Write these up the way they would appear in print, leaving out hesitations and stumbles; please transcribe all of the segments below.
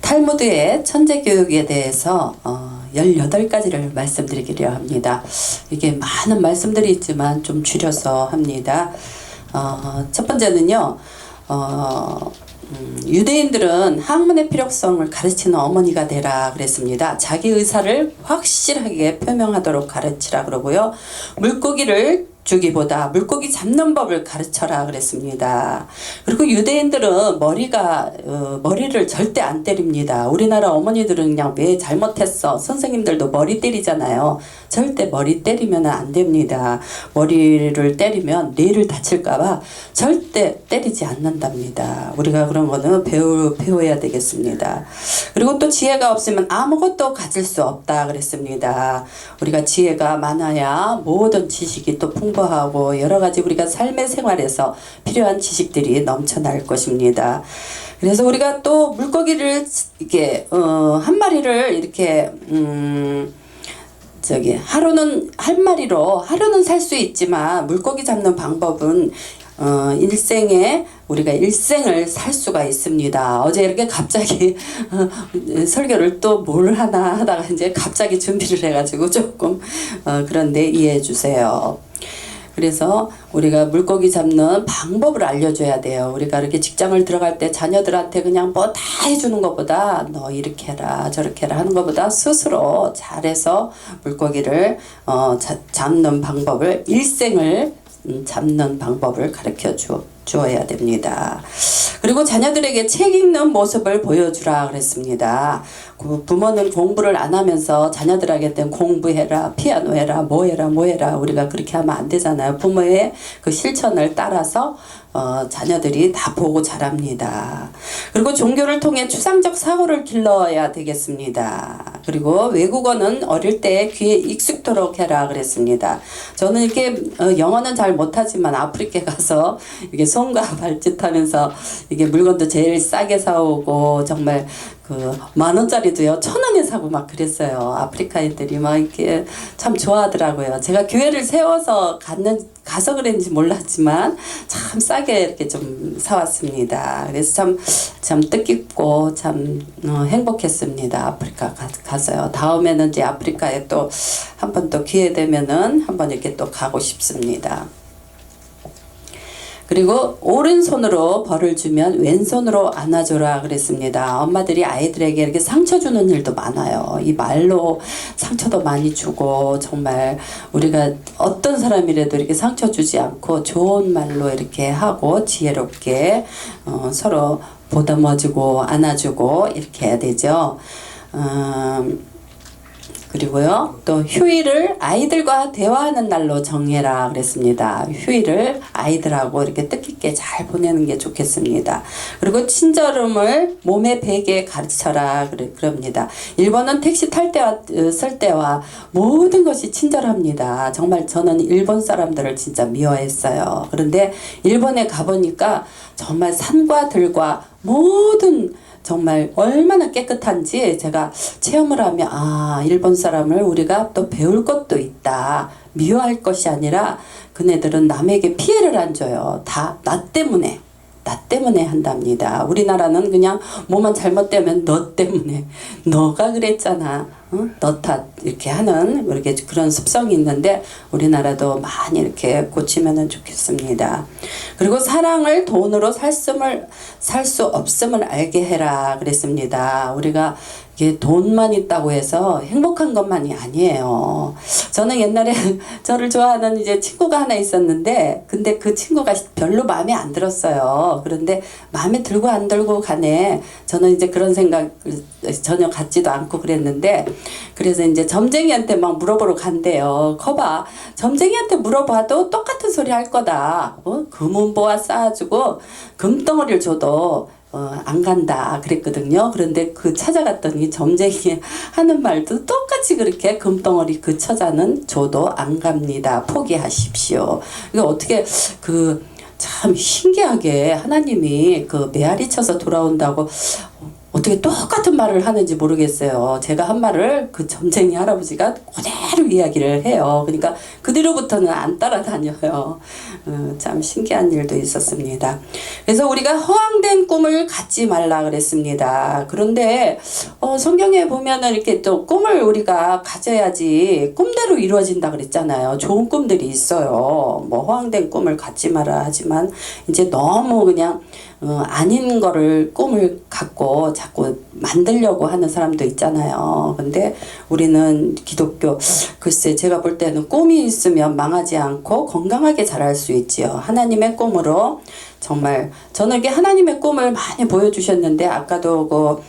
탈무드의 천재교육에 대해서 18가지를 말씀드리기로 합니다. 이게 많은 말씀들이 있지만 좀 줄여서 합니다. 첫 번째는요, 유대인들은 학문의 필요성을 가르치는 어머니가 되라 그랬습니다. 자기 의사를 확실하게 표명하도록 가르치라 그러고요. 물고기를 주기보다 물고기 잡는 법을 가르쳐라 그랬습니다. 그리고 유대인들은 머리를 절대 안 때립니다. 우리나라 어머니들은 그냥 왜 잘못했어, 선생님들도 머리 때리잖아요. 절대 머리 때리면 안 됩니다. 머리를 때리면 뇌를 다칠까봐 절대 때리지 않는답니다. 우리가 그런 거는 배워야 되겠습니다. 그리고 또 지혜가 없으면 아무것도 가질 수 없다 그랬습니다. 우리가 지혜가 많아야 모든 지식이 또 풍부하고 여러 가지 우리가 삶의 생활에서 필요한 지식들이 넘쳐날 것입니다. 그래서 우리가 또 물고기를 이렇게 한 마리를 이렇게 하루는 한 마리로 하루는 살 수 있지만 물고기 잡는 방법은 우리가 일생을 살 수가 있습니다. 어제 이렇게 갑자기 설교를 또 뭘 하나 하다가 이제 갑자기 준비를 해가지고 조금 그런데 이해해 주세요. 그래서 우리가 물고기 잡는 방법을 알려줘야 돼요. 우리가 이렇게 직장을 들어갈 때 자녀들한테 그냥 뭐 다 해주는 것보다 너 이렇게 해라 저렇게 해라 하는 것보다 스스로 잘해서 물고기를 잡는 방법을 일생을 잡는 방법을 가르쳐 주어야 됩니다. 그리고 자녀들에게 책 읽는 모습을 보여주라 그랬습니다. 부모는 공부를 안 하면서 자녀들에게 공부해라, 피아노 해라, 뭐 해라 우리가 그렇게 하면 안 되잖아요. 부모의 그 실천을 따라서 자녀들이 다 보고 자랍니다. 그리고 종교를 통해 추상적 사고를 길러야 되겠습니다. 그리고 외국어는 어릴 때 귀에 익숙도록 해라 그랬습니다. 저는 이렇게 영어는 잘 못하지만 아프리카 가서 이게 손과 발짓하면서 이게 물건도 제일 싸게 사오고 정말 그 10,000원짜리도요 1,000원에 사고 막 그랬어요. 아프리카인들이 막 이렇게 참 좋아하더라고요. 제가 교회를 세워서 가서 그랬는지 몰랐지만 참 싸게 이렇게 좀 사왔습니다. 그래서 참 뜻깊고 참 행복했습니다. 아프리카 가서요. 다음에는 이제 아프리카에 또 한 번 또 기회 되면은 한번 이렇게 또 가고 싶습니다. 그리고 오른손으로 벌을 주면 왼손으로 안아줘라 그랬습니다. 엄마들이 아이들에게 이렇게 상처 주는 일도 많아요. 이 말로 상처도 많이 주고 정말 우리가 어떤 사람이라도 이렇게 상처 주지 않고 좋은 말로 이렇게 하고 지혜롭게 서로 보듬어주고 안아주고 이렇게 해야 되죠. 그리고요, 또 휴일을 아이들과 대화하는 날로 정해라 그랬습니다. 휴일을 아이들하고 이렇게 뜻깊게 잘 보내는 게 좋겠습니다. 그리고 친절함을 몸에 배게 가르쳐라 그럽니다. 일본은 택시 탈 때와 쓸 때와 모든 것이 친절합니다. 정말 저는 일본 사람들을 진짜 미워했어요. 그런데 일본에 가보니까 정말 산과 들과 모든 정말 얼마나 깨끗한지 제가 체험을 하면 일본 사람을 우리가 또 배울 것도 있다. 미워할 것이 아니라 그네들은 남에게 피해를 안 줘요. 다 나 때문에 한답니다. 우리나라는 그냥 뭐만 잘못되면 너 때문에 너가 그랬잖아. 너 탓 이렇게 하는 이렇게 그런 습성이 있는데 우리나라도 많이 이렇게 고치면 좋겠습니다. 그리고 사랑을 돈으로 살 수 없음을 알게 해라 그랬습니다. 우리가 이게 돈만 있다고 해서 행복한 것만이 아니에요. 저는 옛날에 저를 좋아하는 이제 친구가 하나 있었는데 근데 그 친구가 별로 마음에 안 들었어요. 그런데 마음에 들고 안 들고 간에 저는 이제 그런 생각 전혀 갖지도 않고 그랬는데 그래서 이제 점쟁이한테 막 물어보러 간대요. 거봐, 점쟁이한테 물어봐도 똑같은 소리 할 거다. 금은보화 쌓아주고 금덩어리를 줘도 안 간다 그랬거든요. 그런데 찾아갔더니 점쟁이 하는 말도 똑같이 그렇게 금덩어리 그 처자는 줘도 안 갑니다. 포기하십시오. 이거 어떻게 참 신기하게 하나님이 메아리 쳐서 돌아온다고 어떻게 똑같은 말을 하는지 모르겠어요. 제가 한 말을 그 점쟁이 할아버지가 그대로 이야기를 해요. 그러니까 그대로 뒤로부터는 안 따라다녀요. 참 신기한 일도 있었습니다. 그래서 우리가 허황된 꿈을 갖지 말라 그랬습니다. 그런데 성경에 보면은 이렇게 또 꿈을 우리가 가져야지 꿈대로 이루어진다 그랬잖아요. 좋은 꿈들이 있어요. 뭐 허황된 꿈을 갖지 마라 하지만 이제 너무 그냥 아닌 거를 꿈을 갖고 자꾸 만들려고 하는 사람도 있잖아요. 근데 우리는 기독교, 글쎄 제가 볼 때는 꿈이 있으면 망하지 않고 건강하게 자랄 수 있지요. 하나님의 꿈으로 정말 저는 이렇게 하나님의 꿈을 많이 보여주셨는데, 아까도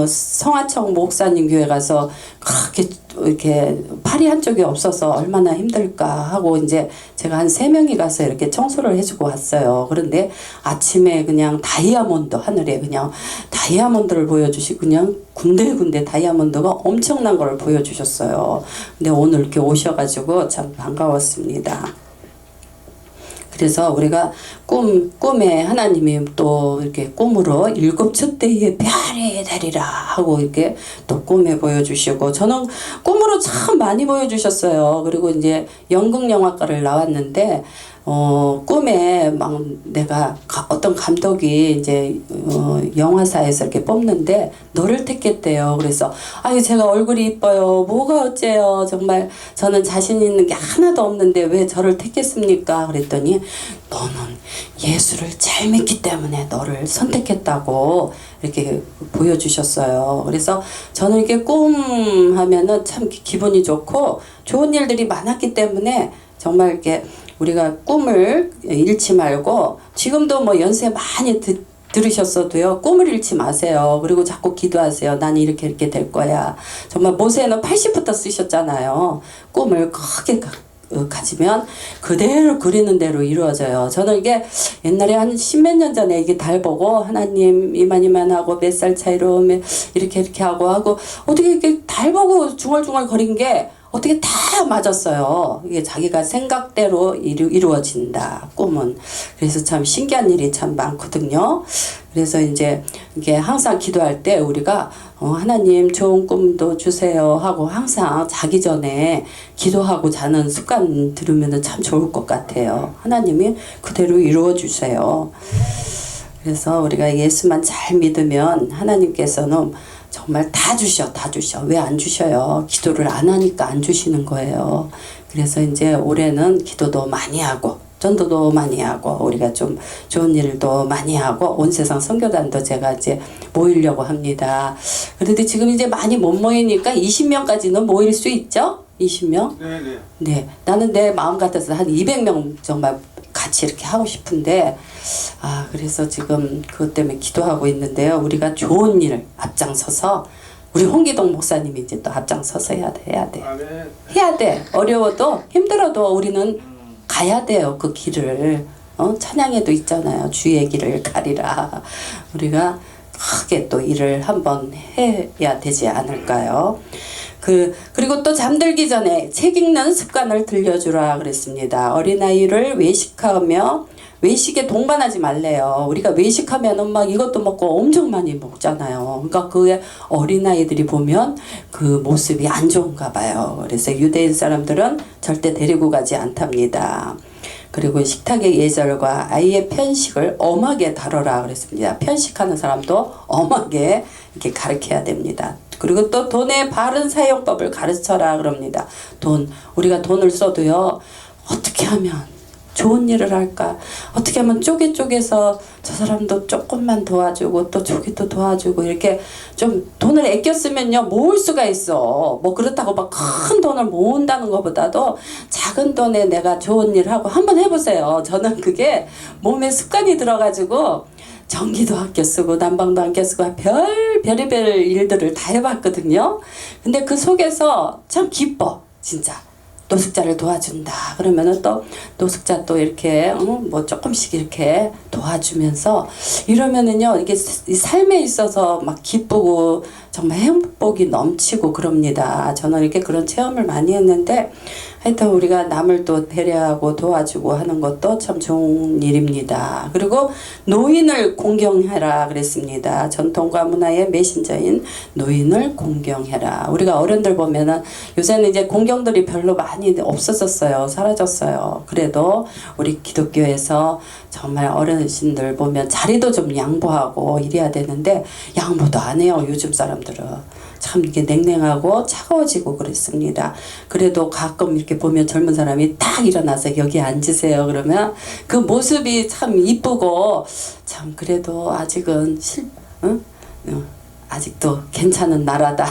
성화청 목사님 교회 가서 그렇게 이렇게 팔이 한쪽이 없어서 얼마나 힘들까 하고 이제 제가 한 3명이 가서 이렇게 청소를 해주고 왔어요. 그런데 아침에 그냥 다이아몬드, 하늘에 그냥 다이아몬드를 보여주시고 그냥 군데군데 다이아몬드가 엄청난 걸 보여주셨어요. 근데 오늘 이렇게 오셔가지고 참 반가웠습니다. 그래서 우리가 꿈에 하나님이 또 이렇게 꿈으로 7촛대의 별이 되리라 하고 이렇게 또 꿈에 보여주시고, 저는 꿈으로 참 많이 보여주셨어요. 그리고 이제 연극영화과를 나왔는데 꿈에 막 내가 어떤 감독이 이제 영화사에서 이렇게 뽑는데 너를 택했대요. 그래서 아유 제가 얼굴이 이뻐요. 뭐가 어째요. 정말 저는 자신 있는 게 하나도 없는데 왜 저를 택했습니까? 그랬더니 너는 예수를 잘 믿기 때문에 너를 선택했다고 이렇게 보여주셨어요. 그래서 저는 이렇게 꿈 하면은 참 기분이 좋고 좋은 일들이 많았기 때문에 정말 이렇게 우리가 꿈을 잃지 말고, 지금도 뭐 연세 많이 들으셨어도요, 꿈을 잃지 마세요. 그리고 자꾸 기도하세요. 나는 이렇게 될 거야. 정말 모세는 80부터 쓰셨잖아요. 꿈을 크게 가지면 그대로 그리는 대로 이루어져요. 저는 이게 옛날에 한 10몇 년 전에 이게 달 보고 하나님 이만 하고 몇 살 차이로 이렇게 하고 어떻게 이렇게 달 보고 중얼중얼 거린 게 어떻게 다 맞았어요. 이게 자기가 생각대로 이루어진다, 꿈은. 그래서 참 신기한 일이 참 많거든요. 그래서 이제 이게 항상 기도할 때 우리가 하나님 좋은 꿈도 주세요 하고 항상 자기 전에 기도하고 자는 습관 들으면 참 좋을 것 같아요. 하나님이 그대로 이루어 주세요. 그래서 우리가 예수만 잘 믿으면 하나님께서는 정말 다 주셔. 왜 안 주셔요? 기도를 안 하니까 안 주시는 거예요. 그래서 이제 올해는 기도도 많이 하고 전도도 많이 하고 우리가 좀 좋은 일도 많이 하고 온 세상 선교단도 제가 이제 모이려고 합니다. 그런데 지금 이제 많이 못 모이니까 20명까지는 모일 수 있죠? 20명? 네네. 네. 나는 내 마음 같아서 한 200명 정말 같이 이렇게 하고 싶은데, 그래서 지금 그것 때문에 기도하고 있는데요. 우리가 좋은 일 앞장서서, 우리 홍기동 목사님이 이제 또 앞장서서 해야 돼. 해야 돼. 어려워도 힘들어도 우리는 가야 돼요. 그 길을. 찬양에도 있잖아요. 주의 길을 가리라. 우리가 크게 또 일을 한번 해야 되지 않을까요? 그리고 또 잠들기 전에 책 읽는 습관을 들려주라 그랬습니다. 어린아이를 외식하며 외식에 동반하지 말래요. 우리가 외식하면은 막 이것도 먹고 엄청 많이 먹잖아요. 그러니까 그 어린아이들이 보면 그 모습이 안 좋은가 봐요. 그래서 유대인 사람들은 절대 데리고 가지 않답니다. 그리고 식탁의 예절과 아이의 편식을 엄하게 다뤄라 그랬습니다. 편식하는 사람도 엄하게 이렇게 가르쳐야 됩니다. 그리고 또 돈의 바른 사용법을 가르쳐라 그럽니다. 우리가 돈을 써도요, 어떻게 하면 좋은 일을 할까? 어떻게 하면 쪼개서 저 사람도 조금만 도와주고 또 저기도 도와주고 이렇게 좀 돈을 아껴 쓰면요, 모을 수가 있어. 뭐 그렇다고 막 큰 돈을 모은다는 것보다도 작은 돈에 내가 좋은 일 하고 한번 해보세요. 저는 그게 몸에 습관이 들어가지고 전기도 아껴 쓰고 난방도 아껴 쓰고 별의별 일들을 다 해봤거든요. 근데 그 속에서 참 기뻐, 진짜. 노숙자를 도와준다 그러면은 또 노숙자 또 이렇게 뭐 조금씩 이렇게 도와주면서 이러면은요, 이게 삶에 있어서 막 기쁘고 정말 행복이 넘치고 그럽니다. 저는 이렇게 그런 체험을 많이 했는데, 하여튼 우리가 남을 또 배려하고 도와주고 하는 것도 참 좋은 일입니다. 그리고 노인을 공경해라 그랬습니다. 전통과 문화의 메신저인 노인을 공경해라. 우리가 어른들 보면은 요새는 이제 공경들이 별로 많이 많이 없어졌어요. 사라졌어요. 그래도 우리 기독교에서 정말 어르신들 보면 자리도 좀 양보하고 이래야 되는데 양보도 안 해요. 요즘 사람들은. 참 이게 냉랭하고 차가워지고 그랬습니다. 그래도 가끔 이렇게 보면 젊은 사람이 딱 일어나서 여기 앉으세요. 그러면 그 모습이 참 이쁘고 참 그래도 아직은 응? 아직도 괜찮은 나라다.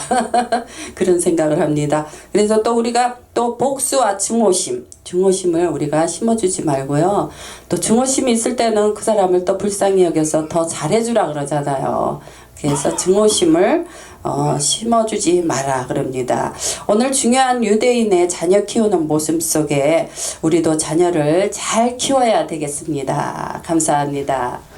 그런 생각을 합니다. 그래서 또 우리가 또 복수와 증오심을 우리가 심어주지 말고요. 또 증오심이 있을 때는 그 사람을 또 불쌍히 여겨서 더 잘해주라 그러잖아요. 그래서 증오심을 심어주지 마라 그럽니다. 오늘 중요한 유대인의 자녀 키우는 모습 속에 우리도 자녀를 잘 키워야 되겠습니다. 감사합니다.